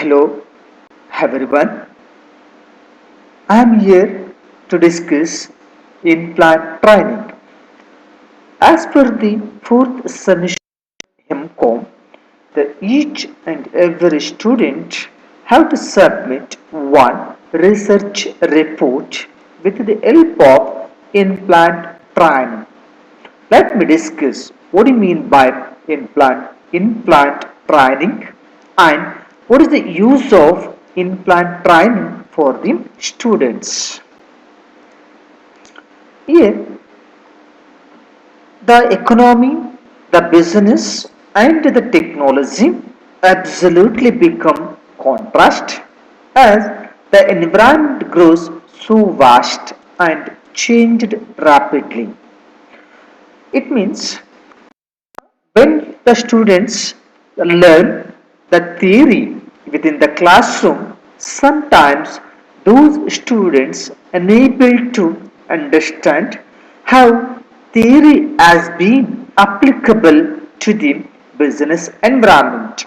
Hello everyone. I am here to discuss in-plant training. As per the fourth semester MCOM, each and every student have to submit one research report with the help of in-plant training. Let me discuss what do you mean by in-plant training and what is the use of in-plant training for the students. Here, the economy, the business and the technology absolutely become contrast as the environment grows so vast and changed rapidly. It means when the students learn the theory within the classroom, sometimes those students unable to understand how theory has been applicable to the business environment.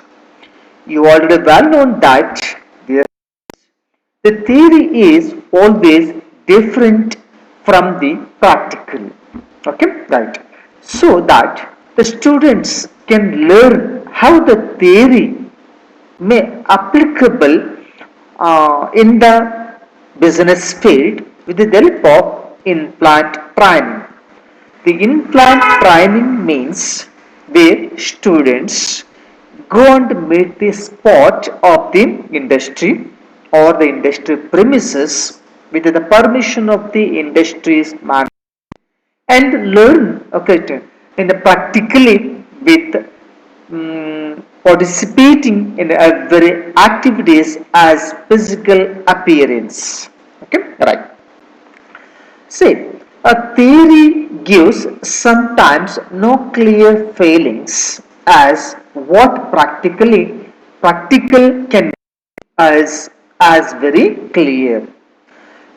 You already well known that the theory is always different from the practical. Okay, right. So that the students can learn how the theory may applicable in the business field with the help of in-plant training. The in-plant training means where students go and meet the spot of the industry or the industry premises with the permission of the industry's manager and learn in the practically with participating in every activities as physical appearance. Okay, right. See, a theory gives sometimes no clear feelings as what practical can as very clear.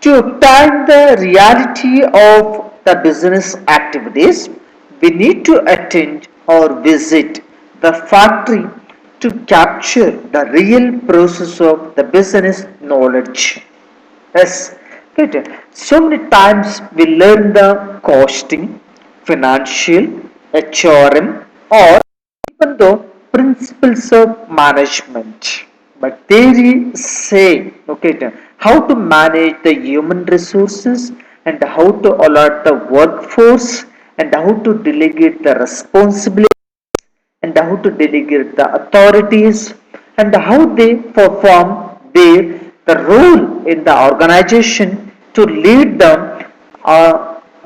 To obtain the reality of the business activities, we need to attend or visit the factory to capture the real process of the business knowledge. Yes, right. So many times we learn the costing, financial, HRM, or even though principles of management. But theory say how to manage the human resources and how to allot the workforce and how to delegate the responsibility and how to delegate the authorities and how they perform the role in the organization to lead the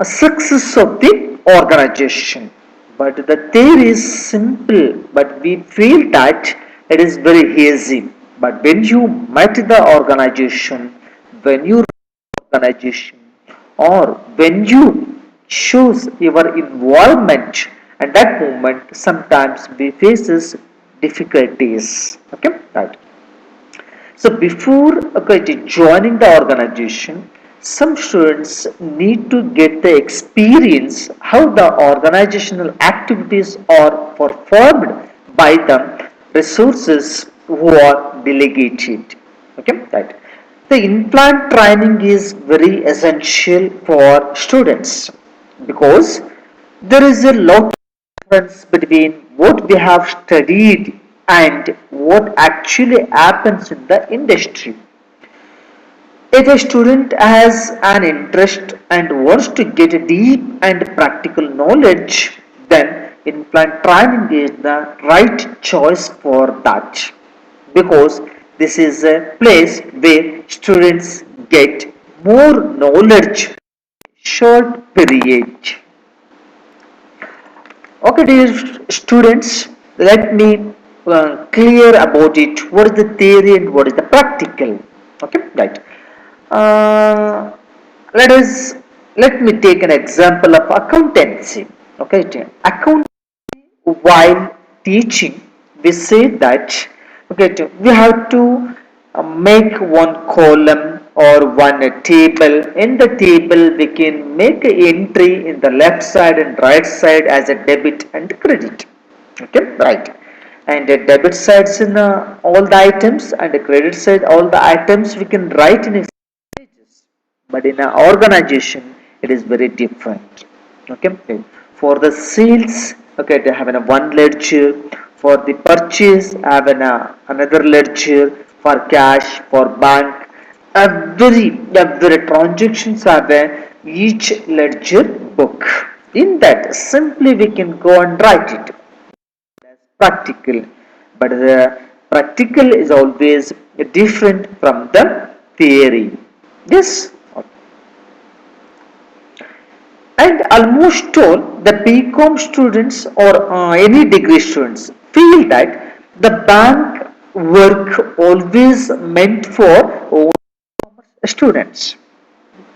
success of the organization. But the theory is simple, but we feel that it is very easy. But when you met the organization, when you organization, or when you choose your involvement at that moment, sometimes we faces difficulties. Okay, right. So before joining the organization, some students need to get the experience how the organizational activities are performed by the resources who are delegated. Okay, right. The in-plant training is very essential for students because there is a lot of difference between what we have studied and what actually happens in the industry. If a student has an interest and wants to get a deep and practical knowledge, then in-plant training is the right choice for that because this is a place where students get more knowledge short period. Okay, dear students, let me clear about it. What is the theory and what is the practical? Okay, right. Uh, let us let me take an example of accountancy. Okay, accountancy while teaching, we say that we have to make one column or one table. In the table we can make an entry in the left side and right side as a debit and credit. Okay, right. and the debit sides in all the items and the credit side all the items we can write in a pages, but in an organization it is very different. Okay, for the sales, okay, they have one ledger. For the purchase have another ledger. For cash, for bank, every transactions have each ledger book. In that simply we can go and write it as practical, but the practical is always different from the theory. Yes. And almost all the BCom students or any degree students feel that the bank work always meant for students.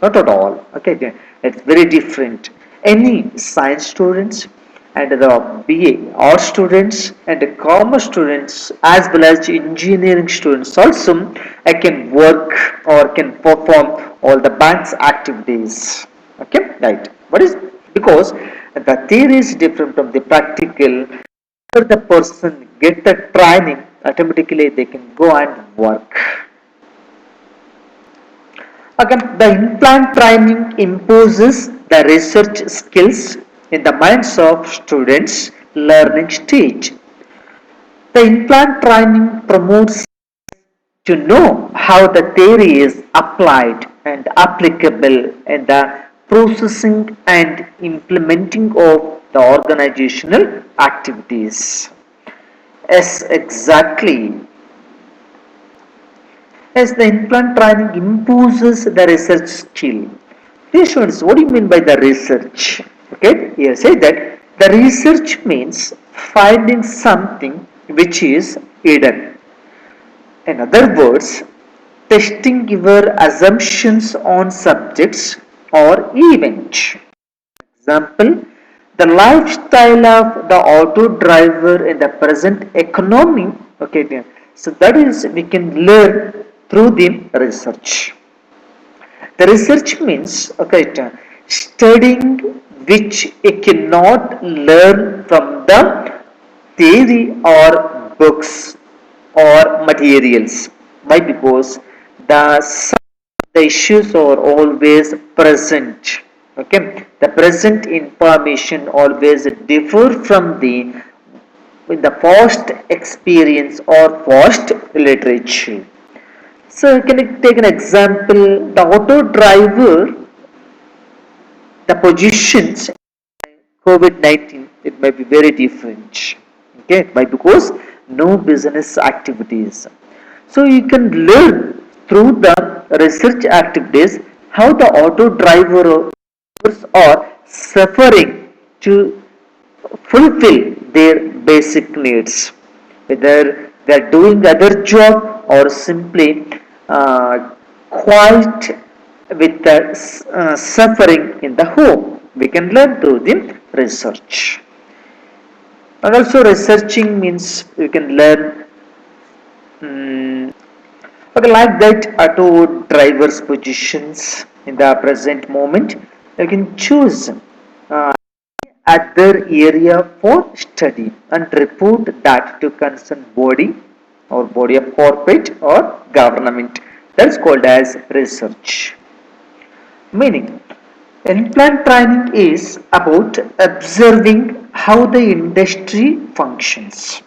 Not at all. Okay, it's very different. Any science students and the BA art students and the commerce students as well as engineering students also can work or can perform all the bank's activities. Okay, right. What is because the theory is different from the practical. After the person get the training, automatically they can go and work. Again, the implant training imposes the research skills in the minds of students learning stage. The implant training promotes to know how the theory is applied and applicable in the processing and implementing of the organizational activities. Yes, exactly. As the implant training imposes the research skill. Dear students, what do you mean by the research? Okay, here say that the research means finding something which is hidden. In other words, testing your assumptions on subjects or events. Example, the lifestyle of the auto driver in the present economy. Okay, so that is we can learn through the research. The research means okay, studying which you cannot learn from the theory or books or materials. Why? Because the issues are always present. Okay, the present information always differ from the with the past experience or past literature. So, can you take an example? The auto driver, the positions COVID-19, it may be very different. Okay, why? Because no business activities. So you can learn through the research activities how the auto drivers are suffering to fulfill their basic needs, whether they are doing other job or simply quite with the suffering in the home. We can learn through the research. And also researching means you can learn okay, like that auto driver's positions in the present moment. You can choose other area for study and report that to concerned body or body of corporate or government. That's called as research. Meaning, implant training is about observing how the industry functions.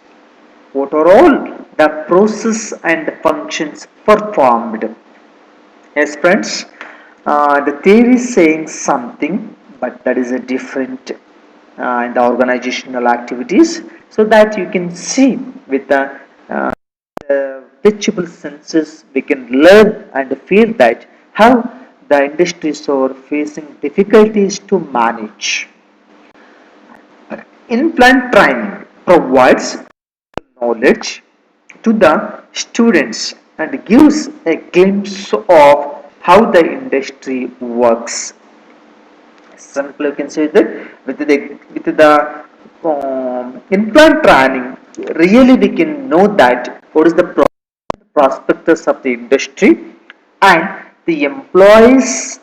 What are all the process and functions performed? Yes, friends, the theory is saying something, but that is a different in the organizational activities, so that you can see with the teachable senses, we can learn and feel that how the industries are facing difficulties to manage. In-plant training provides knowledge to the students and gives a glimpse of how the industry works. Simply, you can say that with the implant training, really we can know that what is the prospectus of the industry and the employees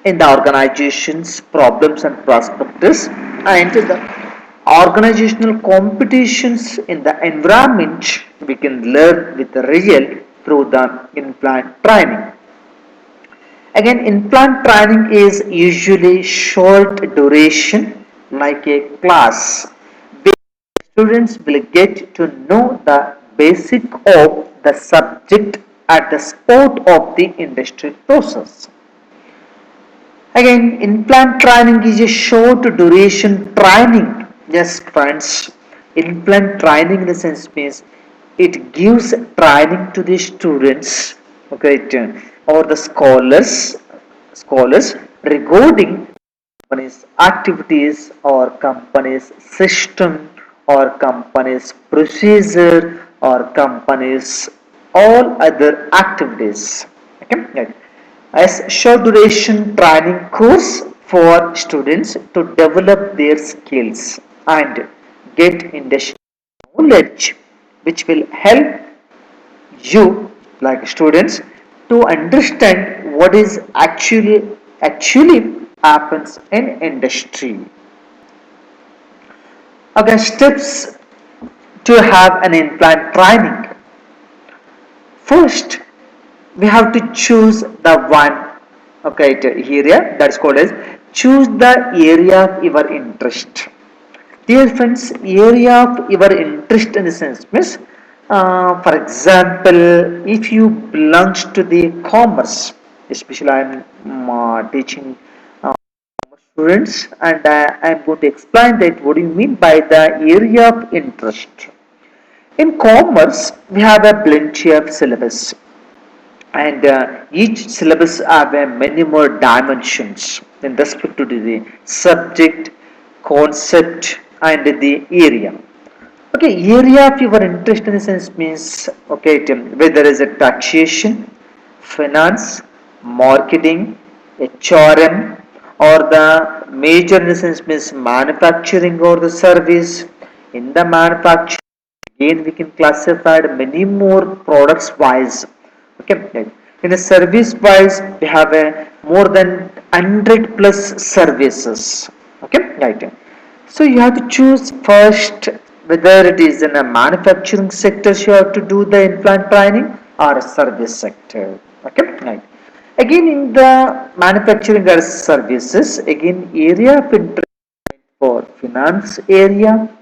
in the organization's problems and prospectus and the organizational competitions in the environment we can learn with the real through the in-plant training. Again, in-plant training is usually short duration like a class. Students will get to know the basic of the subject at the spot of the industry process. Again, in-plant training is a short duration training. Yes, friends, in-plant training in the sense means it gives training to the students, okay, or the scholars regarding company's activities or company's system or company's procedure or company's all other activities. Okay, right. As short duration training course for students to develop their skills and get industry knowledge, which will help you like students to understand what is actually happens in industry. Okay, steps to have an in-plant training. First, we have to choose the one, okay, area that's called as choose the area of your interest. Dear friends, area of your interest in the sense means, for example, if you belongs to the commerce, especially I am teaching students, and I am going to explain that what do you mean by the area of interest. In commerce, we have a plenty of syllabus, and each syllabus have many more dimensions in respect to the subject, concept, and the area. Okay, area of your interest in the sense means, okay, whether is a taxation, finance, marketing, HRM, or the major in the sense means manufacturing or the service. In the manufacturing, again we can classify many more products wise. Okay, right. In the service wise, we have a more than 100 plus services. Okay, right. So you have to choose first whether it is in a manufacturing sector you have to do the implant training or a service sector. Okay, right. Again, in the manufacturing or services, again area of interest for finance area,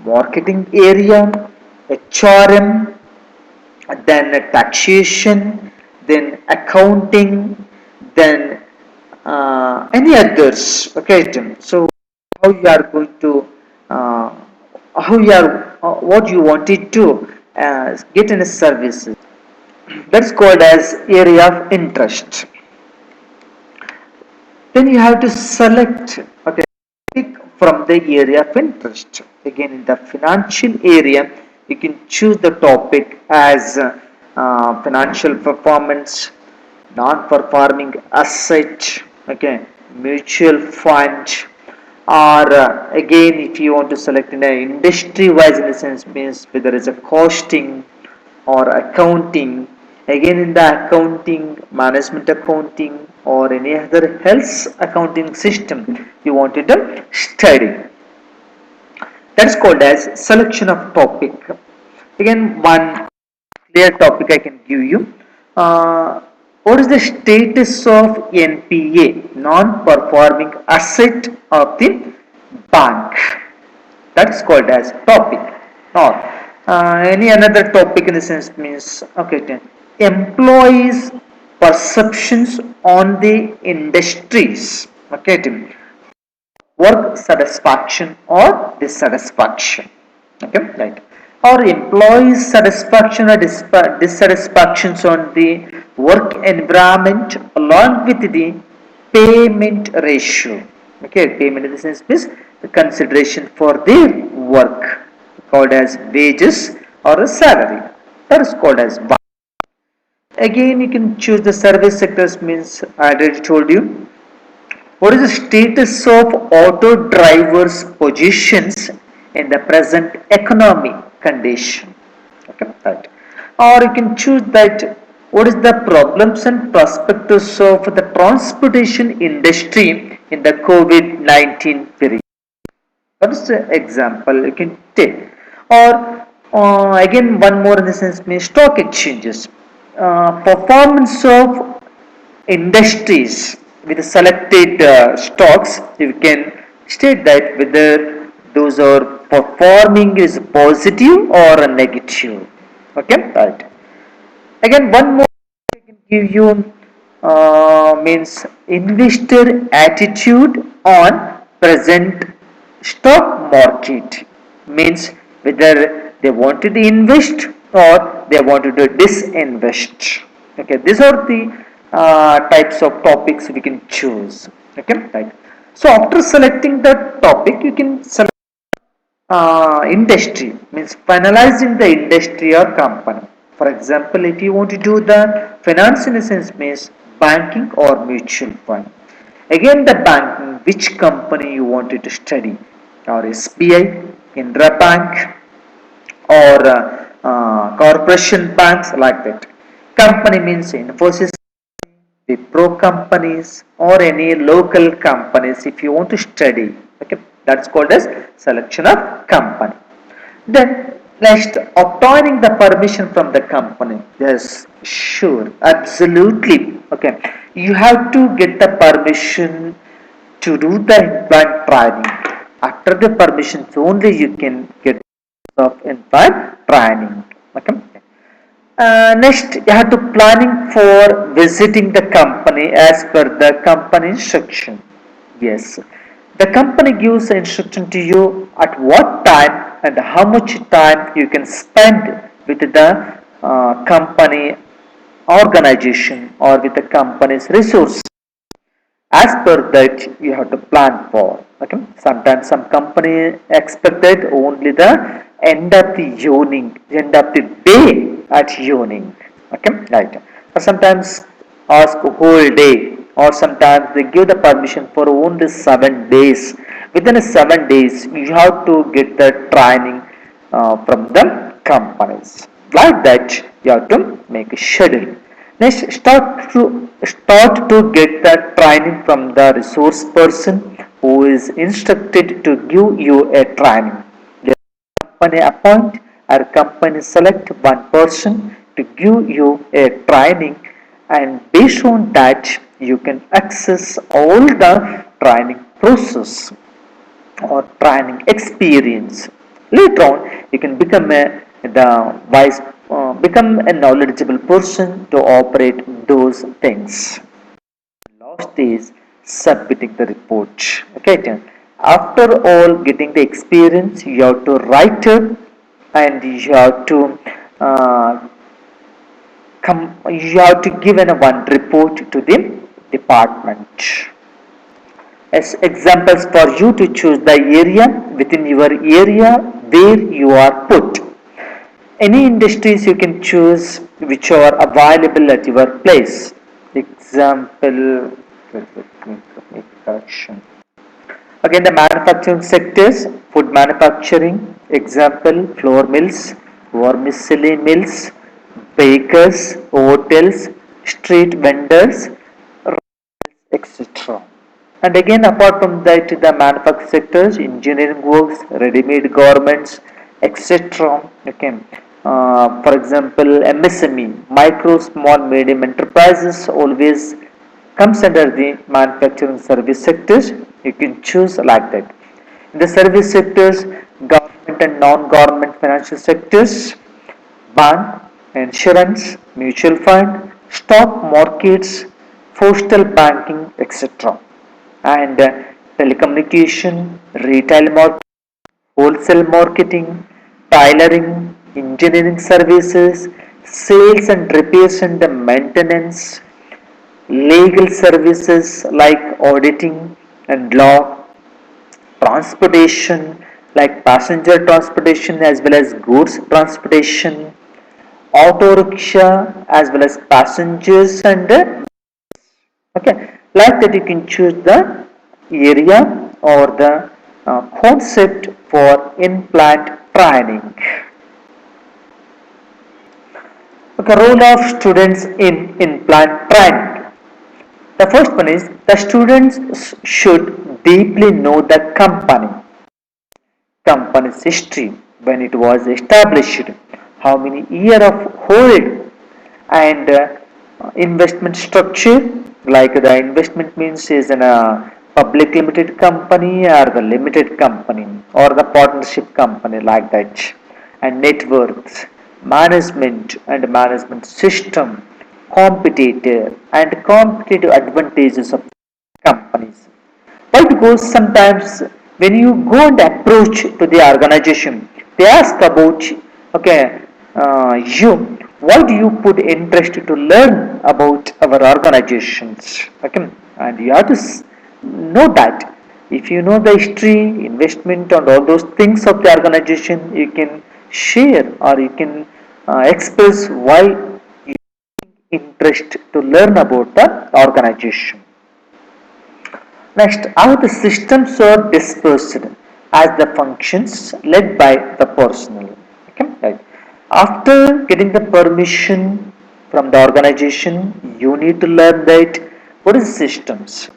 marketing area, HRM, then taxation, then accounting, then any others. Okay, Tim. So how you are going to how you are what you wanted to get in a service, that's called as area of interest. Then you have to select, okay, pick from the area of interest. Again, in the financial area, you can choose the topic as financial performance, non-performing asset, okay, mutual fund, or again, if you want to select in a industry-wise, in the sense means whether it's a costing or accounting. Again, in the accounting, management accounting, or any other health accounting system you wanted to study, that's called as selection of topic. Again, one clear topic I can give you. What is the status of NPA, non-performing asset of the bank? That is called as topic. Or any another topic in the sense means, okay, employees perceptions on the industries, okay, work satisfaction or dissatisfaction, okay, right, or employees satisfaction or dissatisfactions on the work environment along with the payment ratio. Okay, payment in the sense is the consideration for their work called as wages or a salary, that is called as bar. Again, you can choose the service sectors means I already told you. What is the status of auto drivers positions in the present economy condition? Okay, right. Or you can choose that what is the problems and perspectives of the transportation industry in the COVID-19 period. That is the example you can take. Or again, one more in the sense means stock exchanges. Performance of industries with selected stocks, you can state that whether those are performing is positive or a negative. Okay, right. Again, one more I can give you means investor attitude on present stock market, means whether they wanted to invest or they wanted to disinvest. Okay, these are the types of topics we can choose. Okay, right. So after selecting the topic, you can select industry, means finalizing the industry or company. For example, if you want to do the finance in a sense means banking or mutual fund. Again, the banking, which company you wanted to study, or SBI, Indra Bank, or corporation banks, like that. Company means Infosys, the pro companies, or any local companies if you want to study. Okay, that's called as selection of company. Then next, obtaining the permission from the company. Yes, sure, absolutely. Okay, you have to get the permission to do the implant training. After the permissions only you can get of implant training. Okay. Next, you have to planning for visiting the company as per the company instruction. Yes, the company gives the instruction to you at what time and how much time you can spend with the company organization or with the company's resource. As per that, you have to plan for. Okay, sometimes some company expected only the end of the evening, end of the day at evening. Okay, right. Or sometimes ask whole day, or sometimes they give the permission for only 7 days. Within 7 days you have to get the training from the companies. Like that, you have to make a schedule. Next, start to get the training from the resource person who is instructed to give you a training. The company appoint or company select one person to give you a training, and based on that you can access all the training process or training experience. Later on, you can become become a knowledgeable person to operate those things. Last is submitting the report. Okay, then after all getting the experience, you have to write it, and you have to uh, you have to give an one report to the department. As examples for you to choose the area within your area where you are put. Any industries you can choose which are available at your place. Example, let me make a correction. Again, the manufacturing sectors, food manufacturing, example, flour mills, vermicelli mills, bakers, hotels, street vendors, etc. And again, apart from that, the manufacturing sectors, engineering works, ready-made garments, etc. Okay. For example, MSME, micro, small, medium enterprises, always comes under the manufacturing service sectors. You can choose like that. In the service sectors, government and non-government financial sectors, bank, insurance, mutual fund, stock markets, postal banking, etc. And telecommunication, retail market, wholesale marketing, tailoring, engineering services, sales and repairs and maintenance, legal services like auditing and law, transportation like passenger transportation as well as goods transportation, auto rickshaw as well as passengers, and okay, like that you can choose the area or the concept for implant training. Okay, role of students in implant training. The first one is the students should deeply know the company. company's history, when it was established, how many year of hold, and investment structure, like the investment means is in a public limited company or the limited company or the partnership company, like that, and net worth, management and management system, competitor and competitive advantages of companies. Why? Because sometimes when you go and approach to the organization, they ask about, okay, you, why do you put interest to learn about our organizations? Okay, and you have to know that. If you know the history, investment, and all those things of the organization, you can share or you can express why you interest to learn about the organization. Next, how the systems are dispersed as the functions led by the personnel. Okay, right. After getting the permission from the organization, you need to learn that what is systems,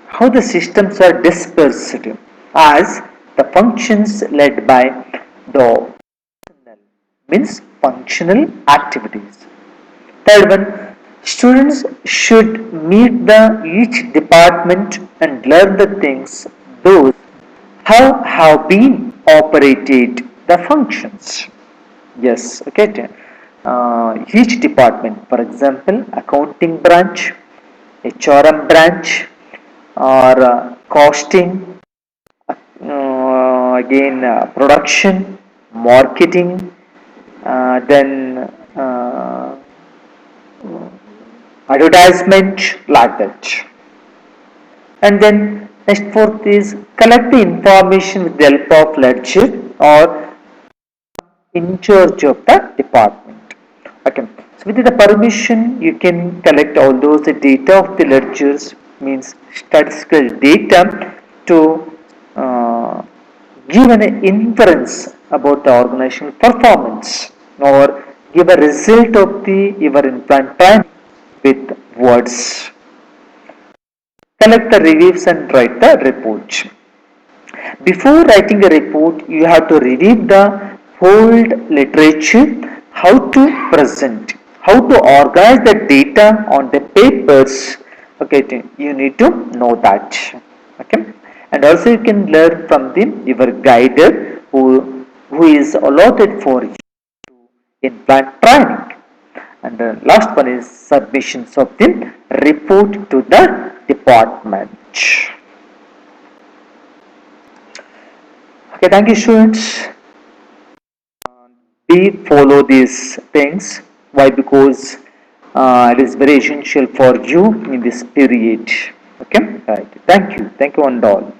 how the systems are dispersed as the functions led by the personnel, means functional activities. Third one, students should meet the each department and learn the things those how have been operated the functions. Yes, okay. Each department, for example, accounting branch, HRM branch, or costing, again production, marketing, then advertisement, like that. And then next fourth is collect the information with the help of ledger or in charge of the department. Okay. So with the permission, you can collect all those data of the ledgers, means statistical data, to uh, give an inference about the organizational performance or give a result of the your implant time with words. Collect the reviews and write the report. Before writing a report, you have to review the whole literature, how to present, how to organize the data on the papers. Okay, you need to know that. Okay, and also you can learn from the your guider who is allotted for you in plant training. And the last one is submissions of the report to the department. Okay, thank you, students. We follow these things. Why? Because it is very essential for you in this period. Okay, right. Thank you. Thank you, and all.